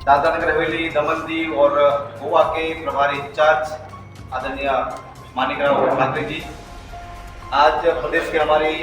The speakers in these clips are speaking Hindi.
दादरा नगर हवेली, दमन दीव और गोवा के प्रभारी इंचार्ज आदरणीय मानिकराव ठाकरे जी, आज प्रदेश की हमारी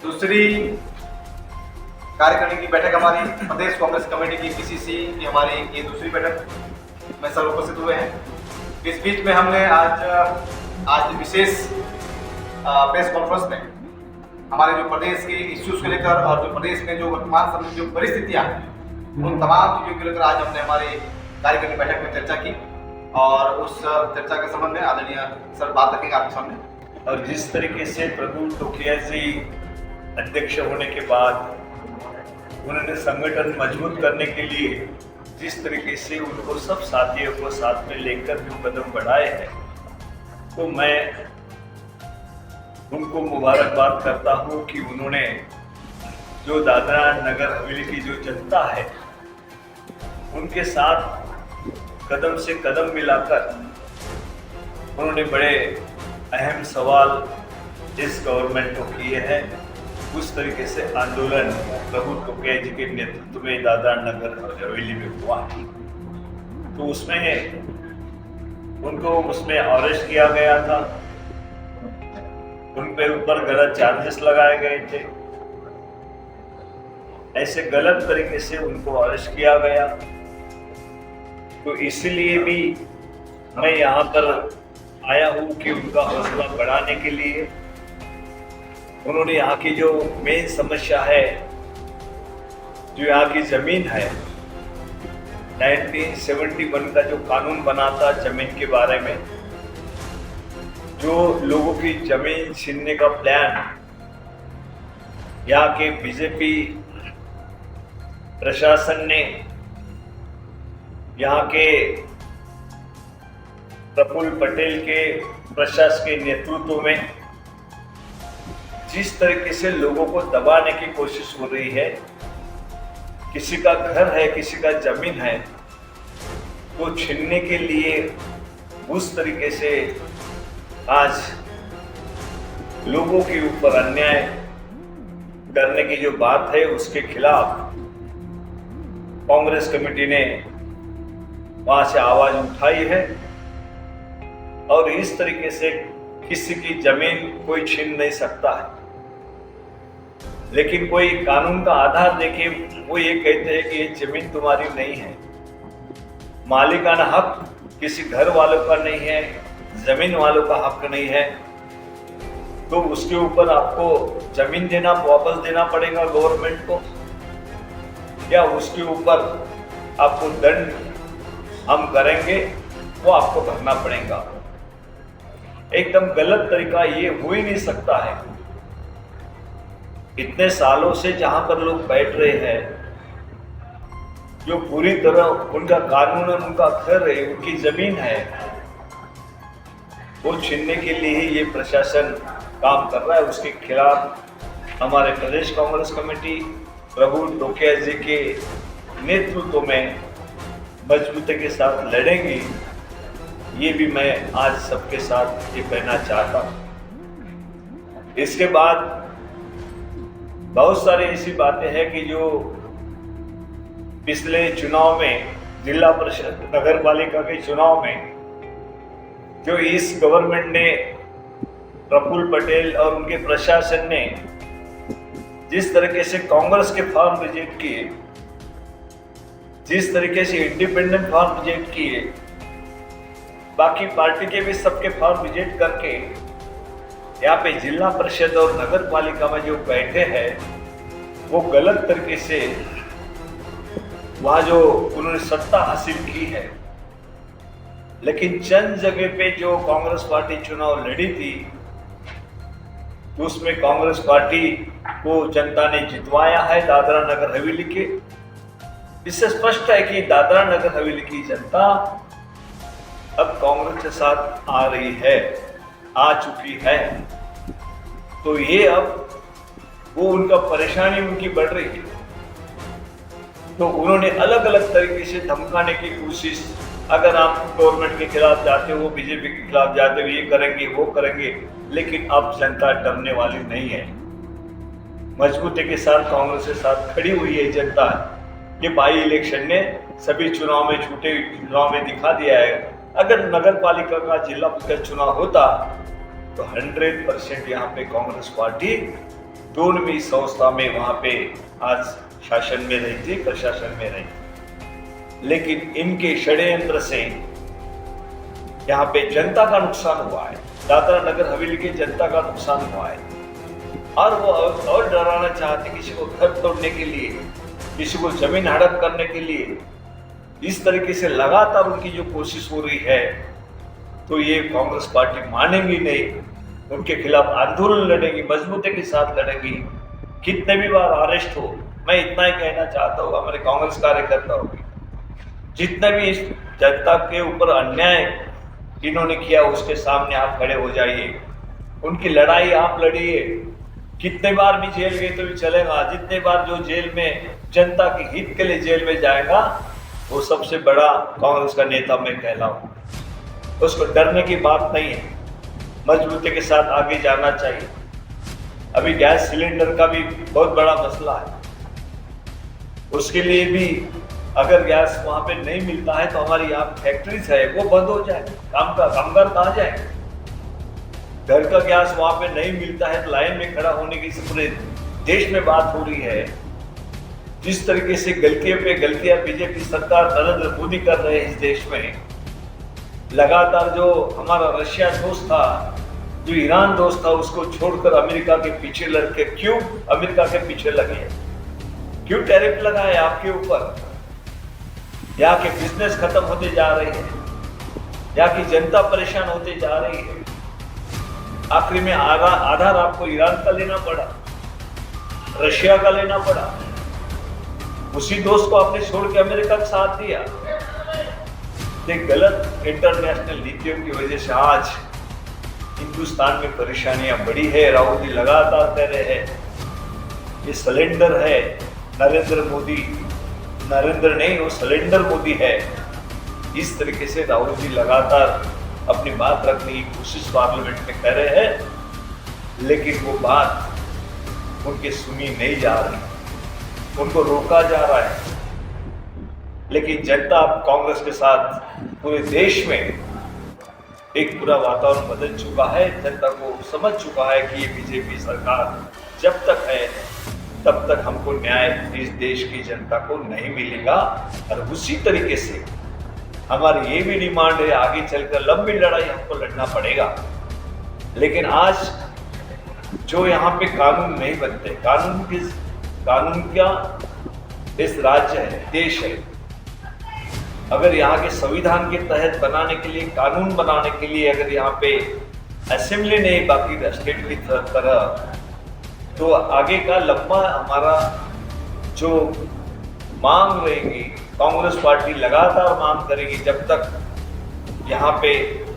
दूसरी कार्यकारिणी की बैठक, हमारी प्रदेश कांग्रेस कमेटी की पीसीसी की हमारी ये दूसरी बैठक में सब उपस्थित हुए हैं। इस बीच में हमने आज विशेष प्रेस कॉन्फ्रेंस में हमारे जो प्रदेश के इश्यूज को लेकर और जो प्रदेश में जो वर्तमान समय जो परिस्थितियां हैं उन तमाम चीज़ों को लेकर आज हमने हमारे कार्यकारिणी बैठक में चर्चा की और उस चर्चा के संबंध में आदरणीय सर बात रखेंगे आपके सामने। और जिस तरीके से प्रभु टोकिया जी अध्यक्ष होने के बाद उन्होंने संगठन मजबूत करने के लिए जिस तरीके से उनको सब साथियों को साथ में लेकर जो कदम बढ़ाए हैं, तो मैं उनको मुबारकबाद करता हूँ कि उन्होंने जो दादरा नगर हवेली की जो जनता है उनके साथ कदम से कदम मिलाकर उन्होंने बड़े अहम सवाल इस गवर्नमेंट को किए हैं। उस तरीके से आंदोलन प्रभु टोकिया जी के नेतृत्व में दादरा नगर हवेली में हुआ, तो उसमें उनको उसमें अरेस्ट किया गया था, उन पे ऊपर गलत चार्जेस लगाए गए थे, ऐसे गलत तरीके से उनको अरेस्ट किया गया। तो इसलिए भी मैं यहाँ पर आया हूँ कि उनका हौसला बढ़ाने के लिए उन्होंने यहाँ की जो मेन समस्या है, जो यहाँ की जमीन है, 1971 का जो कानून बना था जमीन के बारे में, जो लोगों की जमीन छीनने का प्लान यहाँ के बीजेपी प्रशासन ने, यहाँ के प्रफुल्ल पटेल के प्रशासन के नेतृत्व में जिस तरीके से लोगों को दबाने की कोशिश हो रही है, किसी का घर है, किसी का जमीन है, तो छीनने के लिए उस तरीके से आज लोगों के ऊपर अन्याय करने की जो बात है, उसके खिलाफ कांग्रेस कमेटी ने वहां से आवाज उठाई है और इस तरीके से किसी की जमीन कोई छीन नहीं सकता है। लेकिन कोई कानून का आधार देके वो ये कहते हैं कि ये जमीन तुम्हारी नहीं है, मालिकाना हक किसी घर वालों का नहीं है, जमीन वालों का हक नहीं है, तो उसके ऊपर आपको जमीन देना वापस देना पड़ेगा गवर्नमेंट को, या उसके ऊपर आपको दंड हम करेंगे वो आपको भरना पड़ेगा। एकदम गलत तरीका ये हो ही नहीं सकता है। इतने सालों से जहां पर लोग बैठ रहे हैं, जो पूरी तरह उनका कानून और उनका घर है, उनकी जमीन है, वो छीनने के लिए ही ये प्रशासन काम कर रहा है। उसके खिलाफ हमारे प्रदेश कांग्रेस कमेटी प्रभु टोकिया जी के नेतृत्व में मजबूती के साथ लड़ेंगी, ये भी मैं आज सबके साथ ये कहना चाहता हूँ। इसके बाद बहुत सारी ऐसी बातें हैं कि जो पिछले चुनाव में, जिला परिषद नगर पालिका के चुनाव में, जो इस गवर्नमेंट ने, प्रफुल्ल पटेल और उनके प्रशासन ने जिस तरीके से कांग्रेस के फॉर्म रिजेक्ट किए, जिस तरीके से इंडिपेंडेंट फॉर्म रिजेक्ट किए, बाकी पार्टी के भी सबके फॉर्म रिजेक्ट करके यहाँ पे जिला परिषद और नगर पालिका में जो बैठे हैं, वो गलत तरीके से वहाँ जो उन्होंने सत्ता हासिल की है। लेकिन चंद जगह पे जो कांग्रेस पार्टी चुनाव लड़ी थी, उसमें कांग्रेस पार्टी को जनता ने जितवाया है दादरा नगर हवेली के। इससे स्पष्ट है कि दादरा नगर हवेली की जनता अब कांग्रेस के साथ आ रही है, आ चुकी है। तो ये अब वो उनका परेशानी उनकी बढ़ रही है, तो उन्होंने अलग अलग तरीके से धमकाने की कोशिश, अगर आप गवर्नमेंट के खिलाफ जाते हो, बीजेपी के खिलाफ जाते हो, ये करेंगे वो करेंगे, लेकिन अब जनता डरने वाली नहीं है। मजबूती के साथ कांग्रेस के साथ खड़ी हुई है जनता। ये बाई इलेक्शन ने सभी चुनाव में छूटे चुनाव में दिखा दिया है। अगर नगर पालिका का जिला परिषद चुनाव होता तो 100% यहाँ पे कांग्रेस पार्टी दोनों संस्था में वहां पे आज शासन में रही थी, प्रशासन में रही। लेकिन इनके षड्यंत्र से यहाँ पे जनता का नुकसान हुआ है, दादरा नगर हवेली की जनता का नुकसान हुआ है। और वो और डराना चाहते किसी को घर तोड़ने के लिए, किसी को जमीन हड़प करने के लिए। इस तरीके से लगातार उनकी जो कोशिश हो रही है, तो ये कांग्रेस पार्टी मानेगी नहीं, उनके खिलाफ आंदोलन लड़ेगी, मजबूती के साथ लड़ेगी। कितने भी बार अरेस्ट हो, मैं इतना ही कहना चाहता हूँ हमारे कांग्रेस कार्यकर्ताओं की, जितने भी इस जनता के ऊपर अन्याय इन्होंने किया उसके सामने आप खड़े हो जाइए, उनकी लड़ाई आप लड़िए। कितने बार भी जेल गए तो भी चलेगा, जितने बार जो जेल में जनता के हित के लिए जेल में जाएगा वो सबसे बड़ा कांग्रेस का नेता मैं कहलाऊं। उसको डरने की बात नहीं है, मजबूती के साथ आगे जाना चाहिए। अभी गैस सिलेंडर का भी बहुत बड़ा मसला है, उसके लिए भी अगर गैस वहां पे नहीं मिलता है तो हमारी यहाँ फैक्ट्रीज है वो बंद हो जाए, कामगार कहाँ जाए। घर का गैस वहां पे नहीं मिलता है तो लाइन में खड़ा होने की पूरे देश में बात हो रही है। जिस तरीके से गलतियों पे गलतियां बीजेपी सरकार नरेंद्र मोदी कर रहे हैं इस देश में, लगातार जो हमारा रशिया दोस्त था, जो ईरान दोस्त था, उसको छोड़कर अमेरिका के पीछे लड़के क्यों अमेरिका के पीछे लगे, क्यों टैरिफ लगाए आपके ऊपर। यहाँ के बिजनेस खत्म होते जा रहे हैं, यहाँ की जनता परेशान होते जा रही है। आखिरी में आधार आपको ईरान का लेना पड़ा, रशिया का लेना पड़ा, उसी दोस्त को आपने छोड़ के अमेरिका का साथ दिया। एक गलत इंटरनेशनल नीतियों की वजह से आज हिंदुस्तान में परेशानियां बढ़ी है। राहुल जी लगातार कह रहे हैं ये सिलेंडर है, नरेंद्र नहीं, वो सिलेंडर मोदी है। इस तरीके से राहुल जी लगातार अपनी बात रखने की कोशिश पार्लियामेंट में कर रहे हैं, लेकिन वो बात उनके सुनी नहीं जा रही, उनको रोका जा रहा है। लेकिन जनता कांग्रेस के साथ पूरे देश में एक पूरा वातावरण बदल चुका है। जनता को समझ चुका है कि ये बीजेपी सरकार जब तक है तब तक हमको न्याय इस देश की जनता को नहीं मिलेगा। और उसी तरीके से हमारी ये भी डिमांड है, आगे चलकर लंबी लड़ाई हमको लड़ना पड़ेगा। लेकिन आज जो यहाँ पे कानून नहीं बनते, कानून क्या इस राज्य है, देश है। अगर यहाँ के संविधान के तहत बनाने के लिए, कानून बनाने के लिए अगर यहाँ पे असेंबली नहीं बाकी स्टेट की तरह, तो आगे का लंबा हमारा जो मांग रहेगी, कांग्रेस पार्टी लगातार मांग करेगी जब तक यहाँ पे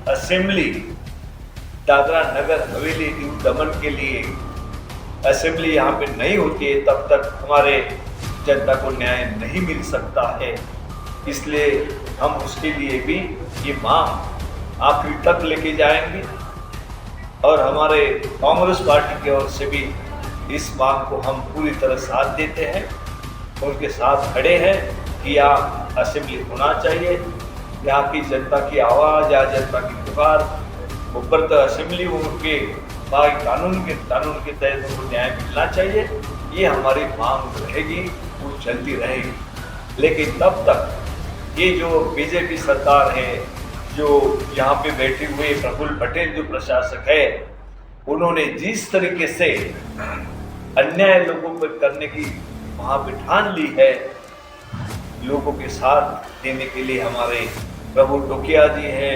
असेंबली दादरा नगर हवेली दीव दमन के लिए असेंबली यहाँ पे नहीं होती है, तब तक हमारे जनता को न्याय नहीं मिल सकता है। इसलिए हम उसके लिए भी ये मांग आखिरी तक लेके जाएंगे और हमारे कांग्रेस पार्टी की ओर से भी इस मांग को हम पूरी तरह साथ देते हैं, उनके साथ खड़े हैं कि यहाँ असेंबली होना चाहिए। यहाँ की जनता की आवाज़ या जनता की पुकार ऊपर तक असेंबली उनके कानून के तहत उनको न्याय मिलना चाहिए। ये हमारी मांग रहेगी, वो चलती रहेगी। लेकिन तब तक ये जो बीजेपी सरकार है, जो यहाँ पे बैठे हुए प्रफुल्ल पटेल जो प्रशासक है, उन्होंने जिस तरीके से अन्याय लोगों पर करने की वहाँ पे ठान ली है, लोगों के साथ देने के लिए हमारे प्रभु टोकिया जी हैं,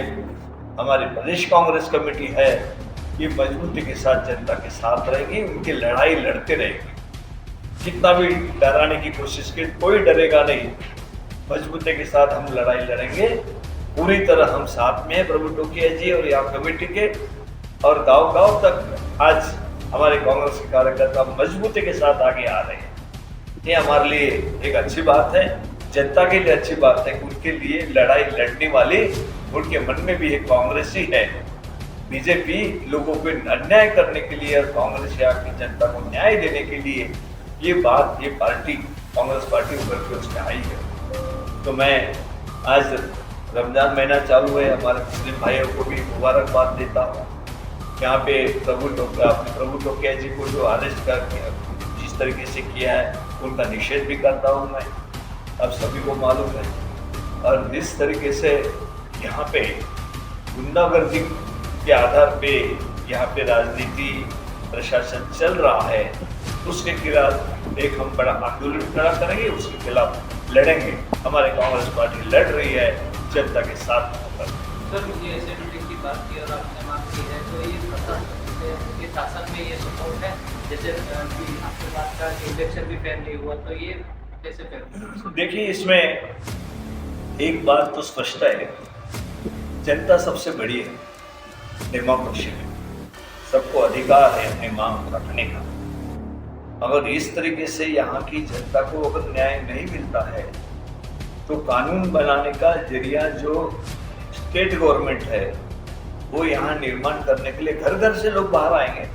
हमारी प्रदेश कांग्रेस कमेटी है, ये मजबूती के साथ जनता के साथ रहेगी, उनकी लड़ाई लड़ते रहेगी। कितना भी डराने की कोशिश की, कोई डरेगा नहीं, मजबूती के साथ हम लड़ाई लड़ेंगे। पूरी तरह हम साथ में हैं प्रभु टोकिया जी और यहाँ कमेटी के, और गांव-गांव तक आज हमारे कांग्रेस के कार्यकर्ता मजबूती के साथ आगे आ रहे हैं। ये हमारे लिए एक अच्छी बात है, जनता के लिए अच्छी बात है। उनके लिए लड़ाई लड़ने वाले उनके मन में भी एक कांग्रेस ही है। बीजेपी लोगों को अन्याय करने के लिए और कांग्रेस यहाँ की जनता को न्याय देने के लिए ये पार्टी कांग्रेस पार्टी उभर के उसमें आई है। तो मैं आज रमज़ान महीना चालू है, हमारे मुस्लिम भाइयों को भी मुबारकबाद देता हूँ। यहाँ पे प्रभु टोकिया जी को जो अरेस्ट करके जिस तरीके से किया है उनका निषेध भी करता हूँ मैं, अब सभी को मालूम है। और जिस तरीके से यहाँ पे गुंडागर्दी के आधार पे यहाँ पे राजनीति प्रशासन चल रहा है, उसके खिलाफ एक हम बड़ा आंदोलन खड़ा करेंगे, उसके खिलाफ लड़ेंगे। हमारे कांग्रेस पार्टी लड़ रही है जनता के साथ होकर। सर, ये एसिडिटी की बात की और आपने मांग की है, तो ये शासन में ये सपोर्ट है, जैसे कि आपने बात कहा कि इलेक्शन भी फेल नहीं हुआ, तो ये कैसे फेल? देखिए, इसमें एक बात तो स्पष्ट है, जनता सबसे बड़ी है, डेमोक्रेसी में सबको अधिकार है अपनी मांग रखने का। अगर इस तरीके से यहाँ की जनता को अगर न्याय नहीं मिलता है तो कानून बनाने का जरिया जो स्टेट गवर्नमेंट है वो यहाँ निर्माण करने के लिए घर घर से लोग बाहर आएंगे।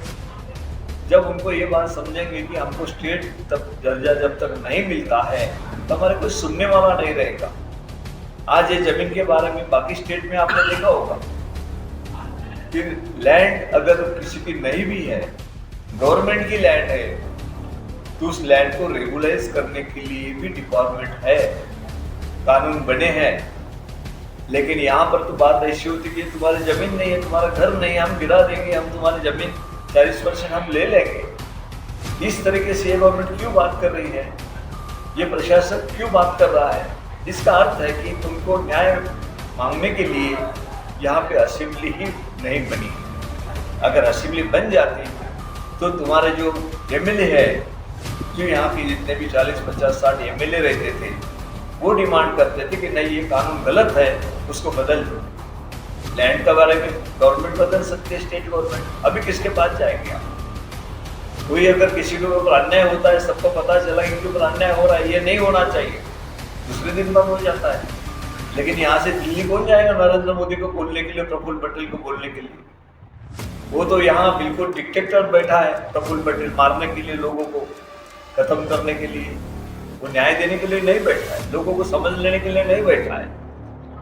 जब उनको ये बात समझेंगे कि हमको स्टेट तक दर्जा जब तक नहीं मिलता है तो हमारे कोई सुनने वाला नहीं रहेगा। आज ये जमीन के बारे में बाकी स्टेट में आपने देखा होगा कि लैंड अगर किसी की नहीं भी है, गवर्नमेंट की लैंड है, तो उस लैंड को रेगुलाइज करने के लिए भी डिपार्टमेंट है, कानून बने हैं। लेकिन यहाँ पर तो बात ऐसी होती है कि तुम्हारी जमीन नहीं है, तुम्हारा घर नहीं है, हम गिरा देंगे, हम तुम्हारी जमीन 40% हम ले लेंगे। इस तरीके से ये गवर्नमेंट क्यों बात कर रही है, ये प्रशासन क्यों बात कर रहा है? इसका अर्थ है कि तुमको न्याय मांगने के लिए यहाँ पे असेंबली ही नहीं बनी। अगर असेंबली बन जाती तो तुम्हारे जो एमएलए है, जो यहाँ की जितने भी 40, 50, 60 एमएलए रहते थे, वो डिमांड करते थे कि नहीं, ये कानून गलत है, उसको बदल दो। लैंड के बारे में गवर्नमेंट बदल सकती है, स्टेट गवर्नमेंट। अभी किसके पास जाएंगे आप? कोई अगर किसी के ऊपर अन्याय होता है, सबको पता चला कि इनके ऊपर अन्याय हो रहा है, ये नहीं होना चाहिए, दूसरे दिन बंद हो जाता है। लेकिन यहाँ से दिल्ली कौन जाएगा नरेंद्र मोदी को बोलने के लिए, प्रफुल्ल पटेल को बोलने के लिए? वो तो यहाँ बिल्कुल डिक्टेटर बैठा है, प्रफुल्ल पटेल मारने के लिए, लोगों को खत्म करने के लिए। वो न्याय देने के लिए नहीं बैठा है, लोगों को समझ लेने के लिए नहीं बैठा है।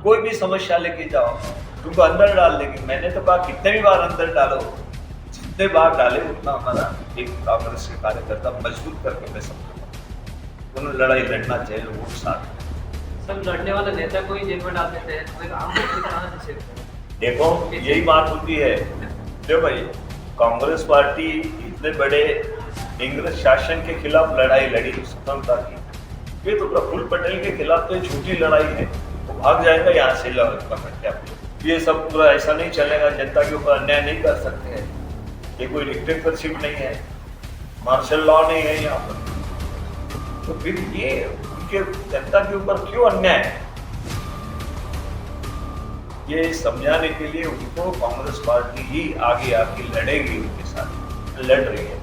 कोई भी समस्या लेके जाओ, तुमको अंदर डाल देंगे। मैंने तो कहा कितने भी बार अंदर डालो, जितने बार डाले उतना हमारा एक कांग्रेस के कार्यकर्ता मजबूत करके मैं समझूंगा। उन्होंने लड़ाई लड़ना चाहिए लोगों के साथ। सब लड़ने वाले नेता को ही जेल में डाल देते हैं, तो एक आम व्यक्ति कहाँ से देखो, यही बात होती है। जो भाई कांग्रेस पार्टी इतने बड़े इंग्रज शासन के खिलाफ लड़ाई लड़ी स्वतंत्रता की, ये तो प्रफुल्ल पटेल के खिलाफ तो छोटी लड़ाई है, वो भाग जाएगा यहाँ से लड़का। ये सब पूरा ऐसा नहीं चलेगा, जनता के ऊपर अन्याय नहीं कर सकते हैं। ये कोई डिक्टेटरशिप नहीं है, मार्शल लॉ नहीं है यहाँ पर। तो फिर ये उनके जनता के ऊपर क्यों अन्याय है, ये समझाने के लिए उनको कांग्रेस पार्टी ही आगे आके लड़ेगी, उनके साथ लड़ रही है।